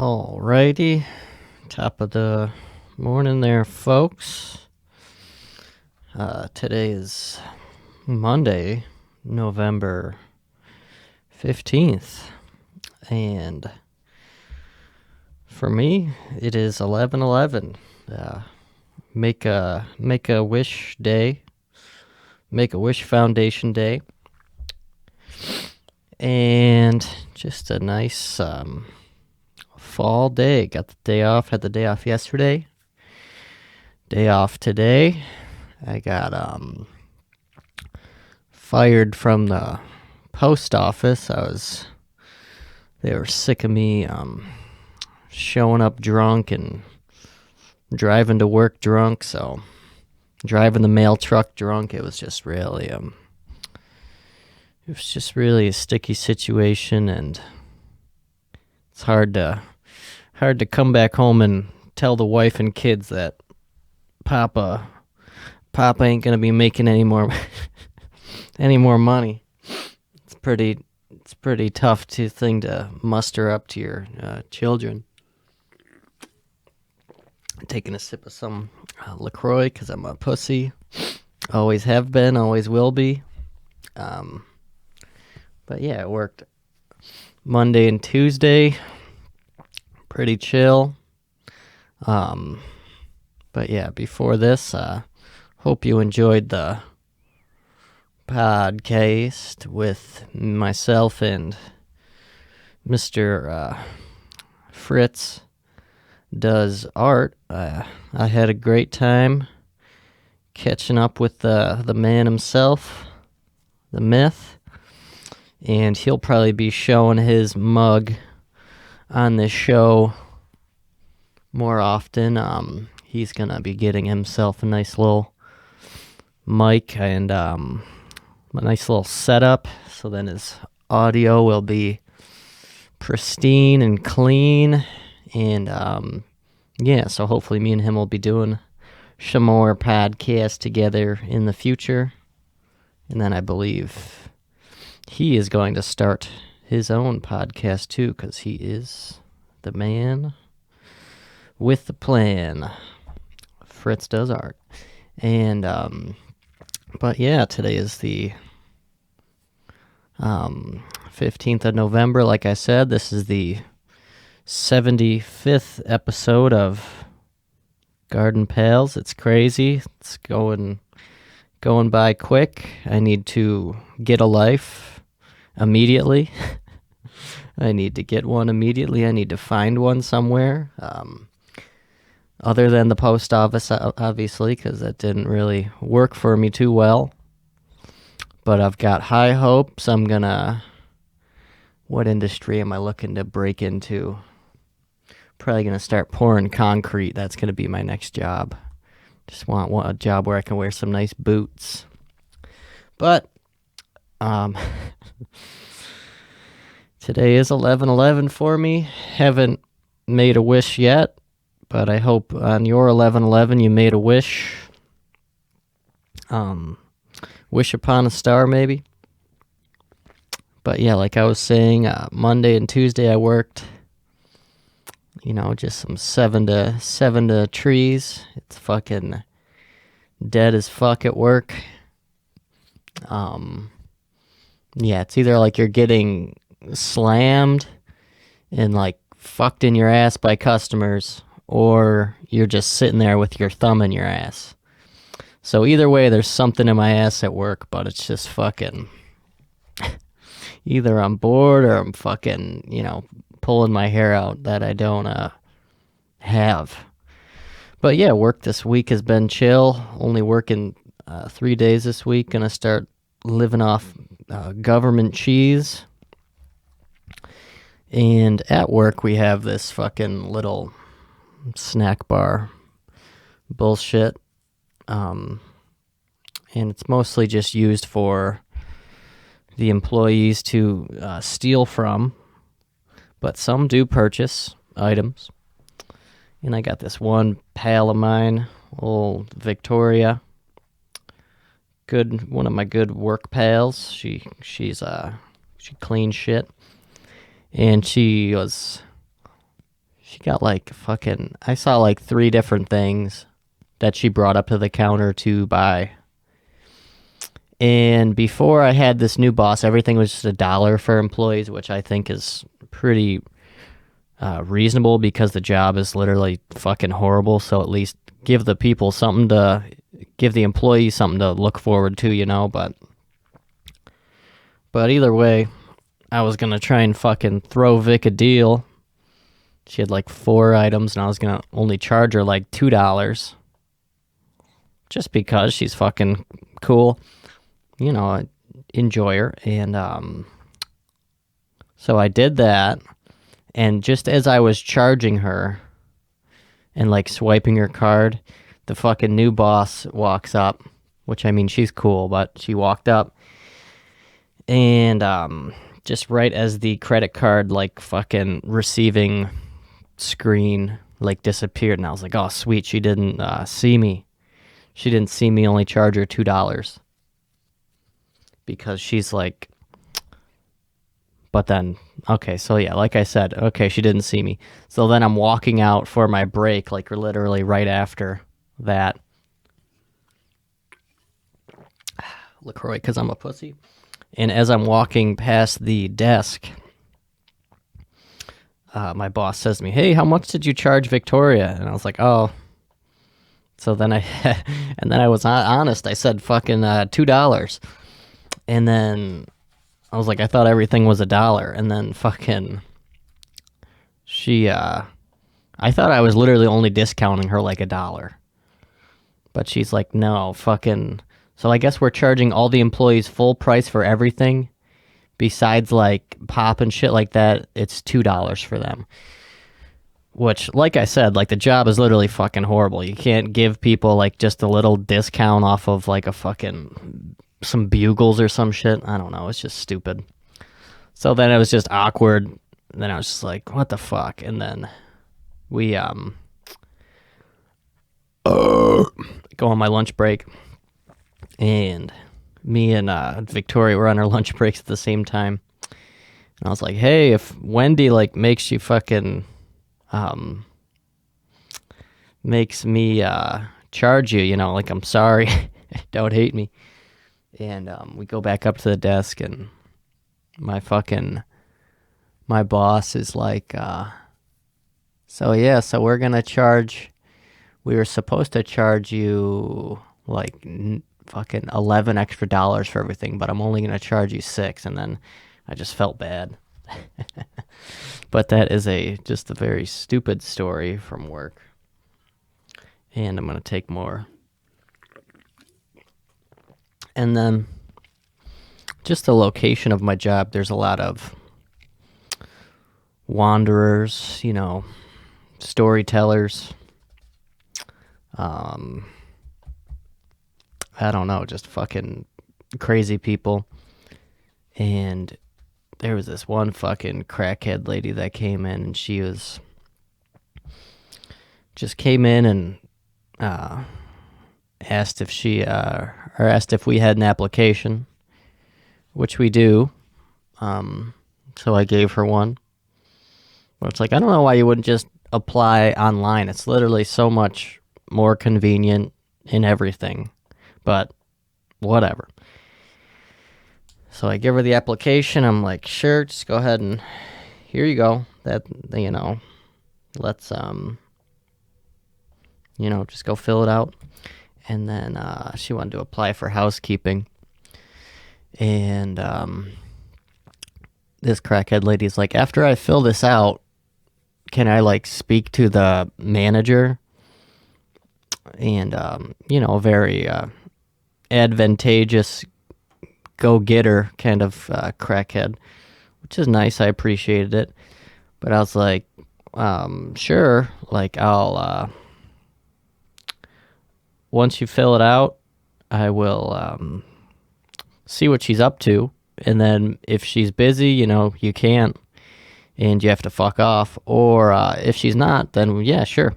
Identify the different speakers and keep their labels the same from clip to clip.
Speaker 1: Alrighty, top of the morning there, folks. Today is Monday, November 15th, and for me, it is 11/11. Make a wish day, Make a Wish Foundation Day, and just a nice fall day. Got the day off, had the day off yesterday. Day off today. I got fired from the post office. They were sick of me showing up drunk and driving to work drunk, so driving the mail truck drunk, it was just really a sticky situation, and it's hard to come back home and tell the wife and kids that Papa ain't gonna be making any more money. It's pretty tough thing to muster up to your children. Taking a sip of some LaCroix because I'm a pussy. Always have been, always will be. But yeah, it worked Monday and Tuesday. Pretty chill. But yeah, before this, hope you enjoyed the podcast with myself and Mr. Fritz Does Art. I had a great time catching up with the man himself, the myth, and he'll probably be showing his mug on this show more often. He's gonna be getting himself a nice little mic and a nice little setup, so then his audio will be pristine and clean. And yeah, so hopefully me and him will be doing some more podcasts together in the future. And then I believe he is going to start his own podcast too, because he is the man with the plan. Fritz Does Art. And but yeah, today is the 15th of November. Like I said, this is the 75th episode of Garden Pals. It's crazy. It's going by quick. I need to get a life immediately. I need to get one immediately. I need to find one somewhere. Other than the post office, obviously, because that didn't really work for me too well. But I've got high hopes. What industry am I looking to break into? Probably going to start pouring concrete. That's going to be my next job. Just want a job where I can wear some nice boots. But today is 11/11 for me. Haven't made a wish yet, but I hope on your 11/11 you made a wish. Wish upon a star, maybe. But yeah, like I was saying, Monday and Tuesday I worked. Just some 7 to trees. It's fucking dead as fuck at work. Yeah, it's either like you're getting slammed and like fucked in your ass by customers, or you're just sitting there with your thumb in your ass. So either way, there's something in my ass at work, but it's just fucking either I'm bored or I'm fucking, pulling my hair out that I don't have. But yeah, work this week has been chill. Only working 3 days this week. Gonna start living off government cheese. And at work we have this fucking little snack bar bullshit. And it's mostly just used for the employees to steal from. But some do purchase items. And I got this one pal of mine, old Victoria. One of my good work pals. She cleans shit. And she She got like fucking, I saw like 3 different things that she brought up to the counter to buy. And before I had this new boss, everything was just $1 for employees, which I think is pretty reasonable because the job is literally fucking horrible. So at least give the people something to, give the employees something to look forward to, you know. But either way, I was gonna try and fucking throw Vic a deal. She had like 4 items, and I was gonna only charge her like $2, just because she's fucking cool. You know, I enjoy her, and so I did that. And just as I was charging her and like swiping her card, the fucking new boss walks up, which I mean, she's cool, but she walked up, and just right as the credit card like fucking receiving screen like disappeared, and I was like, oh sweet, she didn't see me. She didn't see me only charge her $2, because she's like, but then, okay, so yeah, like I said, okay, she didn't see me. So then I'm walking out for my break, like literally right after that. LaCroix, because I'm a pussy. And as I'm walking past the desk, my boss says to me, hey, how much did you charge Victoria? And I was like, oh. So then and then I was honest. I said fucking $2. And then I was like, I thought everything was $1. And then fucking I thought I was literally only discounting her like $1. But she's like, no, fucking. So I guess we're charging all the employees full price for everything. Besides like pop and shit like that, it's $2 for them. Which, like I said, like the job is literally fucking horrible. You can't give people like just a little discount off of like a fucking, some bugles or some shit. I don't know. It's just stupid. So then it was just awkward. And then I was just like, what the fuck? And then we go on my lunch break. And me and Victoria were on our lunch breaks at the same time. And I was like, hey, if Wendy like makes you fucking makes me charge you, you know, like I'm sorry. Don't hate me. And we go back up to the desk, and my boss is like, so yeah, so we're gonna charge, we were supposed to charge you like fucking $11 extra for everything, but I'm only gonna charge you $6. And then I just felt bad. But that is just a very stupid story from work. And I'm gonna take more. And then just the location of my job, there's a lot of wanderers, you know, storytellers. I don't know, just fucking crazy people. And there was this one fucking crackhead lady that came in, and she was just came in and asked if we had an application, which we do. So I gave her one. But it's like, I don't know why you wouldn't just apply online. It's literally so much more convenient in everything. But whatever. So I give her the application. I'm like, sure, just go ahead and here you go. That, you know, let's, you know, just go fill it out. And then she wanted to apply for housekeeping. And this crackhead lady's like, after I fill this out, can I like speak to the manager? And, you know, very advantageous go-getter kind of crackhead, which is nice. I appreciated it. But I was like, sure, like I'll, once you fill it out, I will see what she's up to. And then if she's busy, you know, you can't, and you have to fuck off. Or if she's not, then yeah, sure.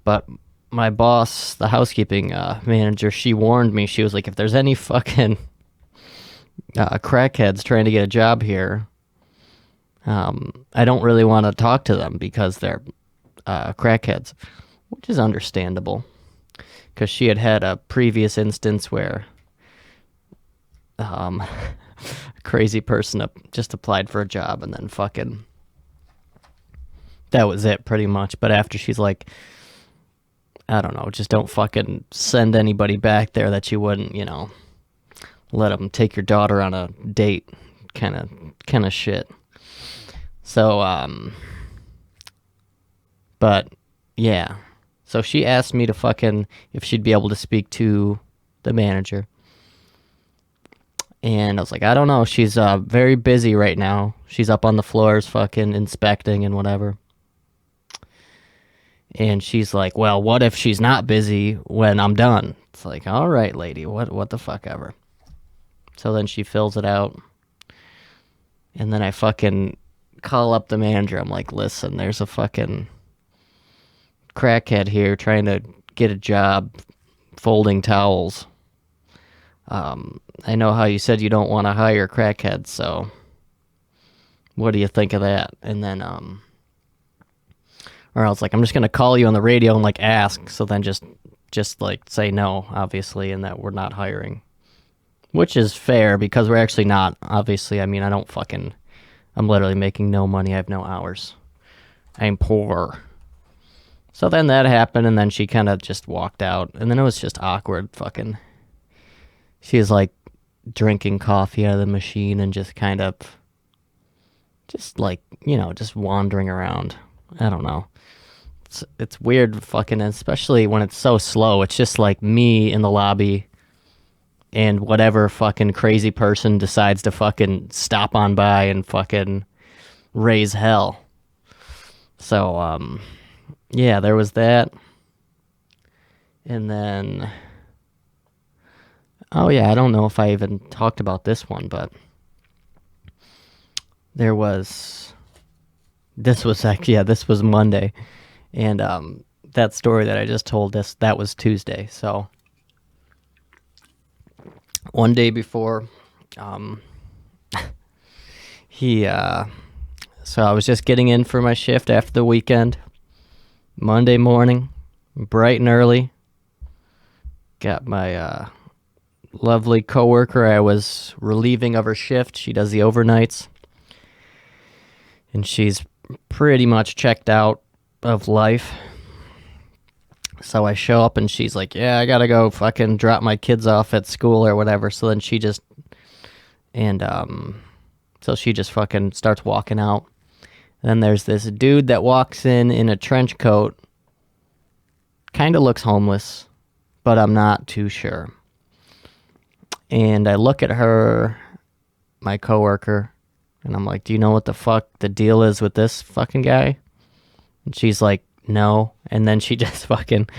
Speaker 1: But my boss, the housekeeping manager, she warned me. She was like, if there's any fucking crackheads trying to get a job here, I don't really want to talk to them because they're crackheads, which is understandable. Because she had a previous instance where a crazy person just applied for a job and then fucking that was it pretty much. But after she's like, I don't know, just don't fucking send anybody back there that you wouldn't, let them take your daughter on a date, kind of shit. So, but yeah. So she asked me to fucking if she'd be able to speak to the manager. And I was like, I don't know. She's very busy right now. She's up on the floors fucking inspecting and whatever. And she's like, well, what if she's not busy when I'm done? It's like, all right, lady, what the fuck ever. So then she fills it out. And then I fucking call up the manager. I'm like, listen, there's a fucking crackhead here trying to get a job folding towels. I know how you said you don't want to hire crackheads, so what do you think of that? And then, or else like, I'm just going to call you on the radio and like ask. So then just like say no, obviously, and that we're not hiring. Which is fair because we're actually not, obviously. I mean, I'm literally making no money. I have no hours. I'm poor. So then that happened, and then she kind of just walked out, and then it was just awkward fucking. She was like drinking coffee out of the machine and just kind of, just like, just wandering around. I don't know. It's weird fucking, especially when it's so slow. It's just like me in the lobby and whatever fucking crazy person decides to fucking stop on by and fucking raise hell. So, yeah, there was that. And then, oh yeah, I don't know if I even talked about this one, but this was Monday. And that story that I just told, that was Tuesday. So one day before, so I was just getting in for my shift after the weekend. Monday morning, bright and early. Got my lovely coworker I was relieving of her shift. She does the overnights. And she's pretty much checked out of life. So I show up and she's like, yeah, I gotta go fucking drop my kids off at school or whatever. So then she just, and so she just fucking starts walking out. Then there's this dude that walks in a trench coat. Kind of looks homeless, but I'm not too sure. And I look at her, my coworker, and I'm like, do you know what the fuck the deal is with this fucking guy? And she's like, no. And then she just fucking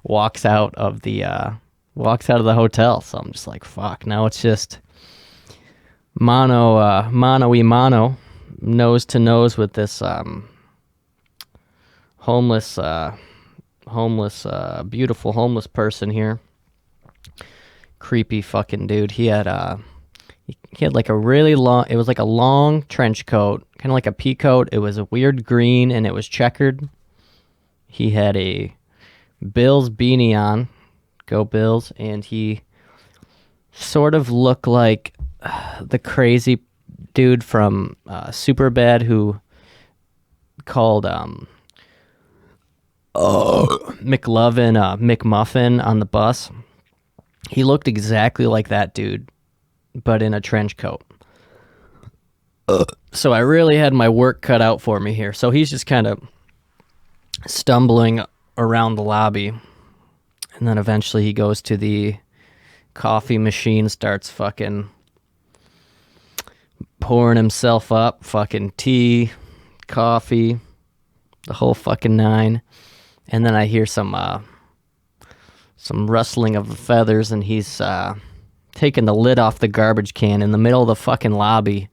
Speaker 1: walks out of the hotel. So I'm just like, fuck. Now it's just mano y mano, nose to nose with this beautiful homeless person here. Creepy fucking dude. He had like a really long, it was like a long trench coat, kind of like a pea coat. It was a weird green and it was checkered. He had a Bills beanie on, go Bills, and he sort of looked like the crazy dude from Superbad who called McLovin McMuffin on the bus. He looked exactly like that dude, but in a trench coat. So I really had my work cut out for me here. So he's just kind of stumbling around the lobby, and then eventually he goes to the coffee machine, starts fucking pouring himself up, fucking tea, coffee, the whole fucking nine. And then I hear some rustling of the feathers, and he's taking the lid off the garbage can in the middle of the fucking lobby.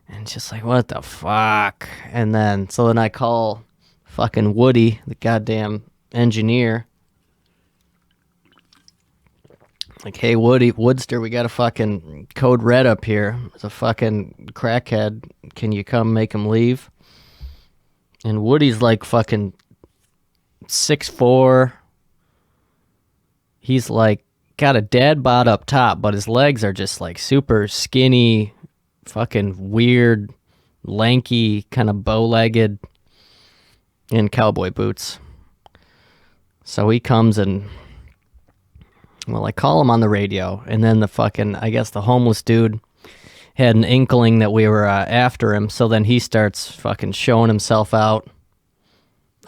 Speaker 1: And it's just like, what the fuck? And then I call fucking Woody, the goddamn engineer. Like, hey, Woodster, we got a fucking code red up here. There's a fucking crackhead Can you come make him leave? And Woody's like fucking 6'4". He's like got a dad bod up top, but his legs are just like super skinny, fucking weird, lanky, kind of bow-legged, in cowboy boots. So he comes and, well, I call him on the radio, and then the fucking, I guess the homeless dude had an inkling that we were after him, so then he starts fucking showing himself out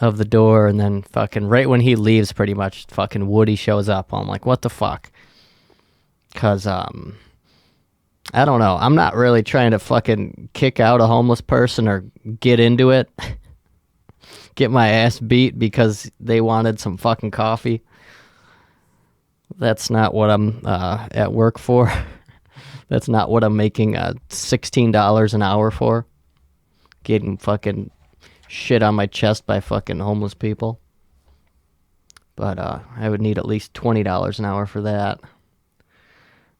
Speaker 1: of the door, and then fucking right when he leaves, pretty much, fucking Woody shows up. I'm like, what the fuck? Because, I don't know. I'm not really trying to fucking kick out a homeless person or get into it. Get my ass beat because they wanted some fucking coffee. That's not what I'm at work for. That's not what I'm making $16 an hour for. Getting fucking shit on my chest by fucking homeless people. But I would need at least $20 an hour for that.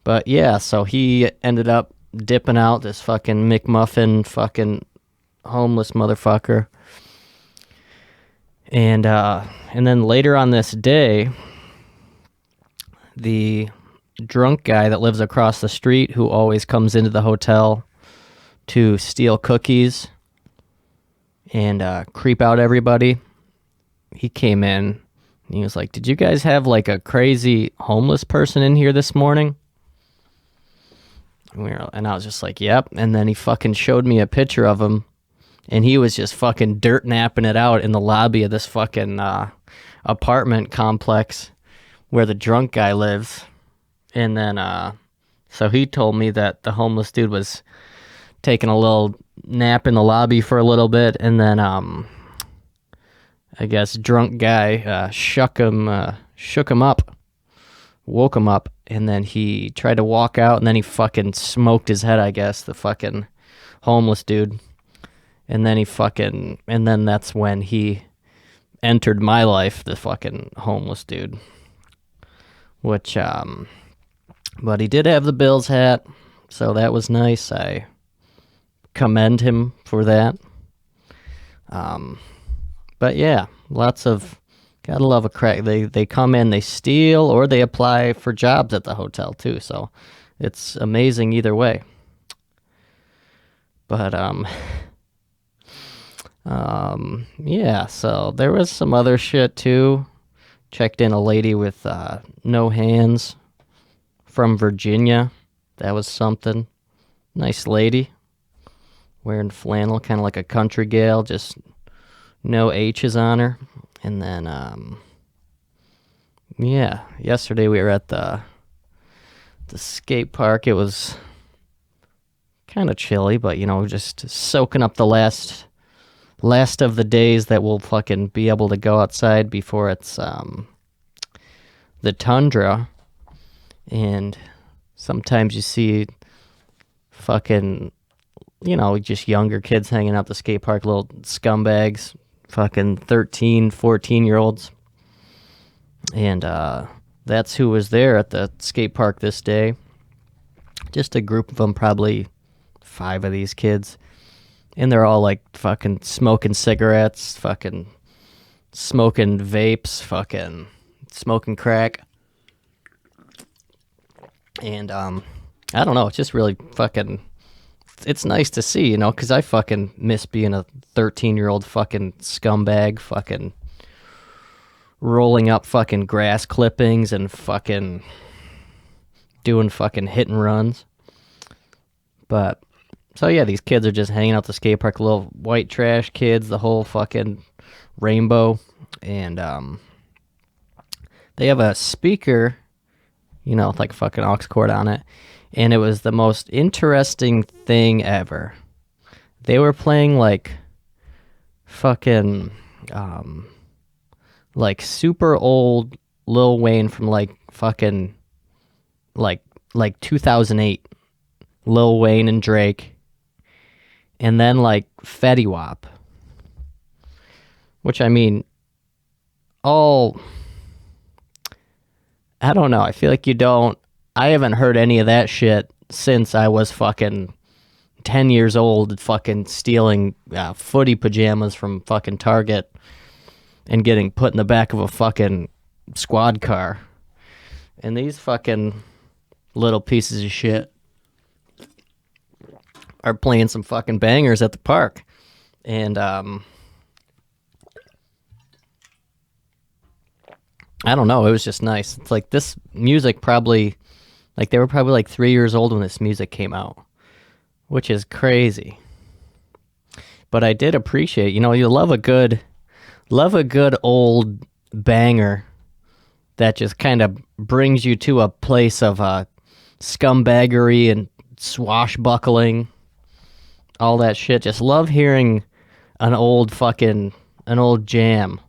Speaker 1: But yeah, so he ended up dipping out, this fucking McMuffin fucking homeless motherfucker. And then later on this day, the drunk guy that lives across the street, who always comes into the hotel to steal cookies and creep out everybody, he came in and he was like, did you guys have like a crazy homeless person in here this morning? And I was just like, yep. And then he fucking showed me a picture of him, and he was just fucking dirt napping it out in the lobby of this fucking apartment complex where the drunk guy lives. And then, so he told me that the homeless dude was taking a little nap in the lobby for a little bit, and then, I guess drunk guy shook him up, woke him up, and then he tried to walk out, and then he fucking smoked his head, I guess, the fucking homeless dude. And then and then that's when he entered my life, the fucking homeless dude. Which, but he did have the Bills hat, so that was nice. I commend him for that. But yeah, gotta love a crack. They come in, they steal, or they apply for jobs at the hotel too, so it's amazing either way. But, yeah, so there was some other shit too. Checked in a lady with no hands from Virginia. That was something. Nice lady. Wearing flannel, kind of like a country gal, just no H's on her. And then, yeah, yesterday we were at the skate park. It was kind of chilly, but, just soaking up the last of the days that we'll fucking be able to go outside before it's the tundra. And sometimes you see fucking, just younger kids hanging out the skate park, little scumbags, fucking 13, 14-year-olds. And that's who was there at the skate park this day. Just a group of them, probably 5 of these kids. And they're all like fucking smoking cigarettes, fucking smoking vapes, fucking smoking crack. And I don't know, it's just really fucking, it's nice to see, because I fucking miss being a 13-year-old fucking scumbag, fucking rolling up fucking grass clippings and fucking doing fucking hit and runs. But so yeah, these kids are just hanging out the skate park, little white trash kids, the whole fucking rainbow. And they have a speaker, with like a fucking aux cord on it. And it was the most interesting thing ever. They were playing like fucking like super old Lil Wayne from like fucking like 2008. Lil Wayne and Drake. And then, like, Fetty Wap. Which, I mean, I don't know. I feel like I haven't heard any of that shit since I was fucking 10 years old fucking stealing footy pajamas from fucking Target and getting put in the back of a fucking squad car. And these fucking little pieces of shit are playing some fucking bangers at the park. And I don't know, it was just nice. It's like this music probably, like they were probably like 3 years old when this music came out, which is crazy. But I did appreciate, you know, you love a good old banger that just kind of brings you to a place of scumbaggery and swashbuckling, all that shit. Just love hearing an old jam,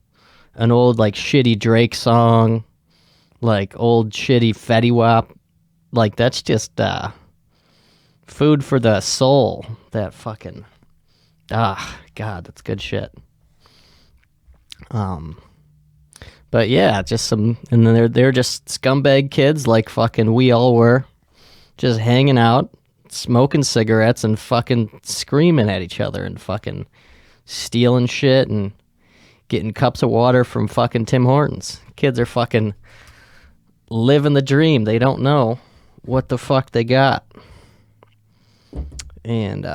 Speaker 1: an old like shitty Drake song, like old shitty Fetty Wap. Like that's just food for the soul. That fucking God, that's good shit. But yeah, just some, and then they're just scumbag kids like fucking we all were, just hanging out, smoking cigarettes and fucking screaming at each other and fucking stealing shit and getting cups of water from fucking Tim Hortons. Kids are fucking living the dream. They don't know what the fuck they got. And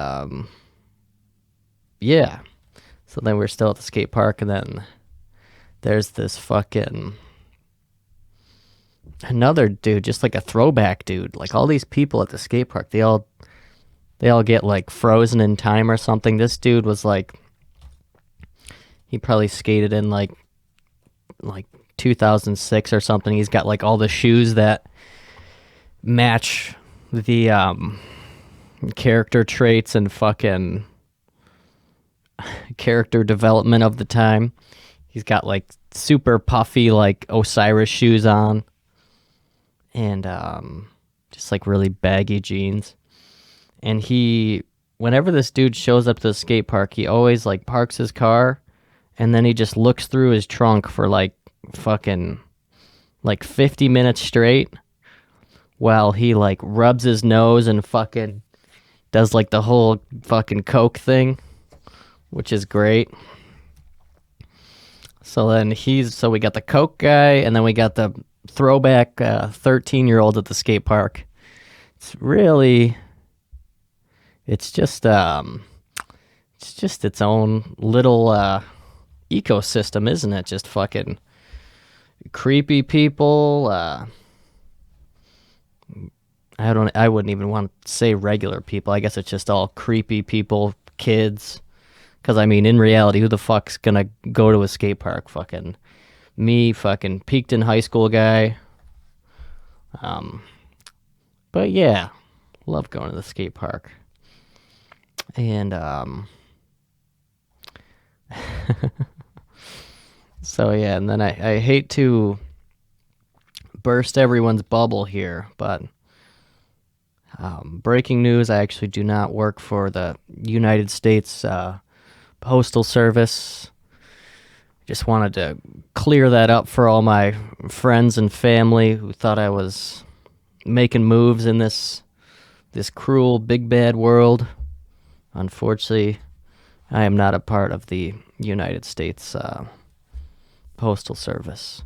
Speaker 1: yeah. So then we're still at the skate park, and then there's this fucking another dude, just like a throwback dude. Like all these people at the skate park, they all get like frozen in time or something. This dude was like, he probably skated in like 2006 or something. He's got like all the shoes that match the character traits and fucking character development of the time. He's got like super puffy like Osiris shoes on, and just like really baggy jeans. And whenever this dude shows up to the skate park, he always like parks his car, and then he just looks through his trunk for like fucking like 50 minutes straight while he like rubs his nose and fucking does like the whole fucking coke thing, which is great. So then so we got the coke guy, and then we got the throwback 13-year-old at the skate park. It's just its own little ecosystem, isn't it? Just fucking creepy people. I wouldn't even want to say regular people. I guess it's just all creepy people, kids. Because, I mean, in reality, who the fuck's gonna go to a skate park? Fucking me, fucking peaked in high school guy. But yeah, love going to the skate park. And, so yeah, and then I hate to burst everyone's bubble here, but breaking news, I actually do not work for the United States Postal Service. Just wanted to clear that up for all my friends and family who thought I was making moves in this cruel big bad world. Unfortunately, I am not a part of the United States Postal Service.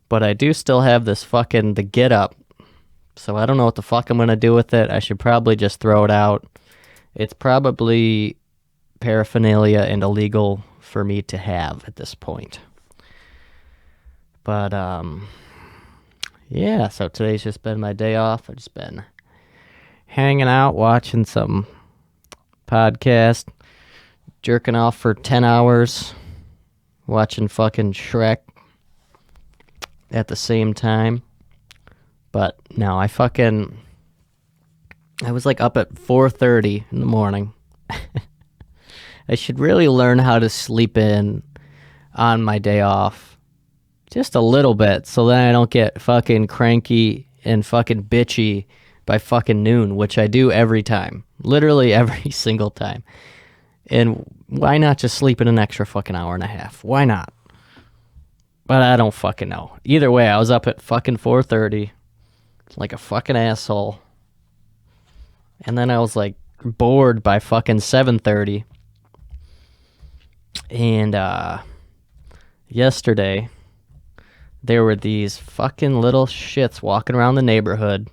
Speaker 1: But I do still have this the get up. So I don't know what the fuck I'm going to do with it. I should probably just throw it out. It's probably paraphernalia and illegal for me to have at this point. But yeah, so today's just been my day off. I've just been hanging out, watching some podcast, jerking off for 10 hours, watching fucking Shrek at the same time. But no, I was like up at 4:30 in the morning. I should really learn how to sleep in on my day off. Just a little bit, so then I don't get fucking cranky and fucking bitchy by fucking noon, which I do every time. Literally every single time. And why not just sleep in an extra fucking hour and a half? Why not? But I don't fucking know. Either way, I was up at fucking 4:30 like a fucking asshole. And then I was like bored by fucking 7:30. And yesterday there were these fucking little shits walking around the neighborhood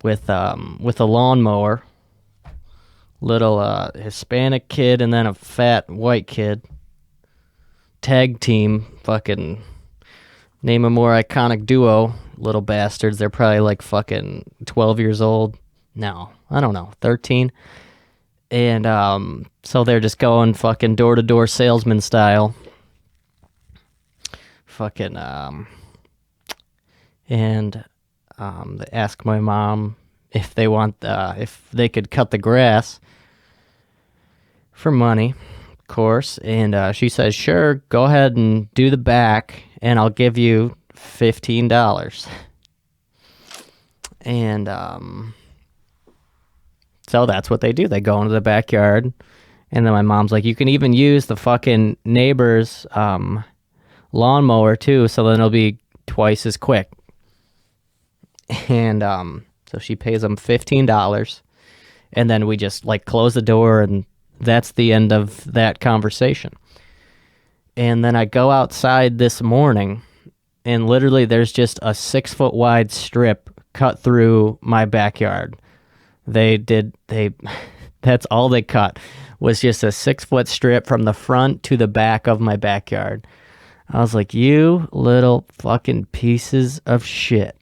Speaker 1: with a lawnmower, little Hispanic kid and then a fat white kid. Tag team, fucking name a more iconic duo, little bastards. They're probably like fucking 12 years old. No, I don't know, 13. And so they're just going fucking door-to-door salesman style. Fucking and they ask my mom if they want if they could cut the grass for money, of course, and she says, sure, go ahead and do the back and I'll give you $15. And so that's what they do. They go into the backyard, and then my mom's like, you can even use the fucking neighbor's lawnmower too, so then it'll be twice as quick. And so she pays them $15, and then we just like close the door, and that's the end of that conversation. And then I go outside this morning, and literally there's just a 6-foot wide strip cut through my backyard. That's all they cut, was just a 6-foot strip from the front to the back of my backyard. I was like, you little fucking pieces of shit.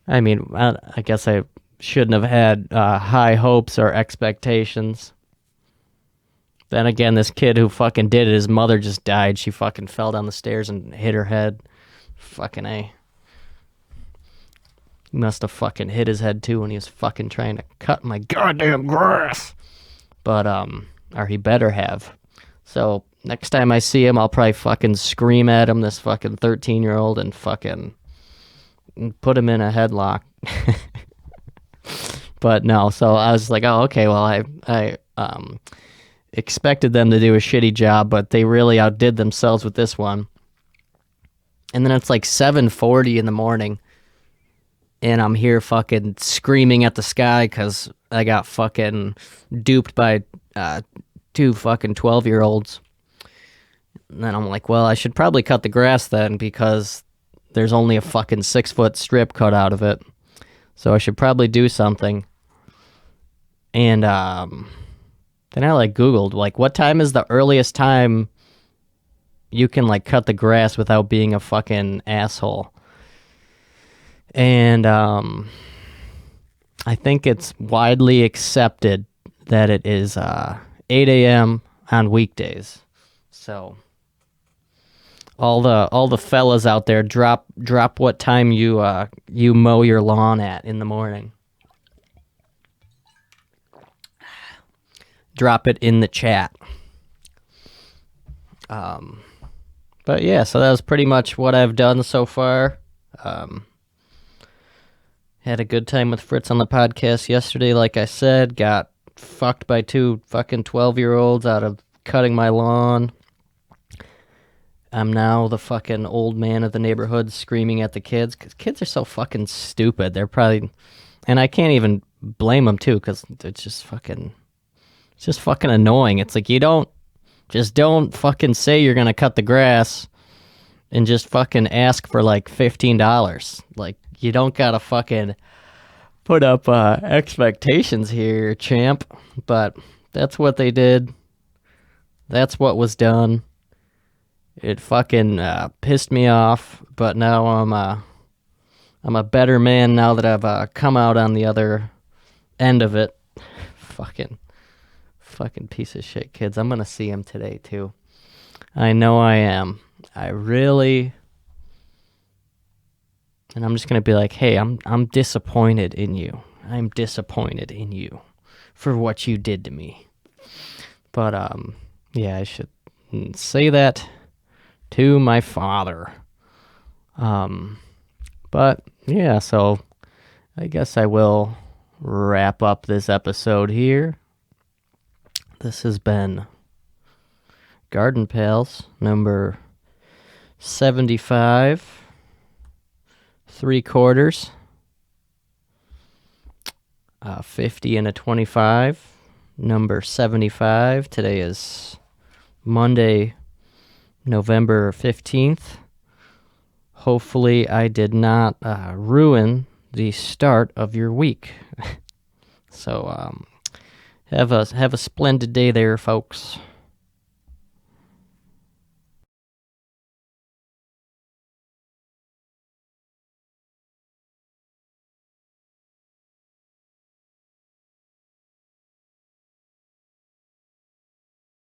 Speaker 1: I mean, I guess I shouldn't have had high hopes or expectations. Then again, this kid who fucking did it, his mother just died. She fucking fell down the stairs and hit her head. Fucking A. He must have fucking hit his head too when he was fucking trying to cut my goddamn grass. But, or he better have. So, next time I see him, I'll probably fucking scream at him, this fucking 13-year-old, and fucking put him in a headlock. But no, so I was like, oh, okay, well, I expected them to do a shitty job, but they really outdid themselves with this one. And then it's like 7:40 in the morning, and I'm here fucking screaming at the sky because I got fucking duped by two fucking 12-year-olds. And then I'm like, well, I should probably cut the grass then, because there's only a fucking 6-foot strip cut out of it. So I should probably do something. And then I like Googled, like, what time is the earliest time you can like cut the grass without being a fucking asshole? And I think it's widely accepted that it is 8 a.m. on weekdays. So all the fellas out there, drop what time you mow your lawn at in the morning. Drop it in the chat. But yeah, so that was pretty much what I've done so far. Had a good time with Fritz on the podcast yesterday, like I said. Got fucked by two fucking 12-year-olds out of cutting my lawn. I'm now the fucking old man of the neighborhood screaming at the kids, because kids are so fucking stupid. They're probably... And I can't even blame them, too, because it's just fucking annoying. It's like, don't fucking say you're gonna cut the grass and just fucking ask for like $15. Like, you don't gotta fucking put up expectations here, champ. But that's what they did. That's what was done. It fucking pissed me off, but now I'm a better man now that I've come out on the other end of it. Fucking piece of shit kids. I'm gonna see him today too. I know I am. I really... And I'm just gonna be like, hey, I'm disappointed in you. I'm disappointed in you for what you did to me. But yeah, I should say that to my father. But yeah, so I guess I will wrap up this episode here. This has been Garden Pals number 75 3/4. 50 and a 25, number 75. Today is Monday, November 15th. Hopefully I did not ruin the start of your week. So have a splendid day there, folks.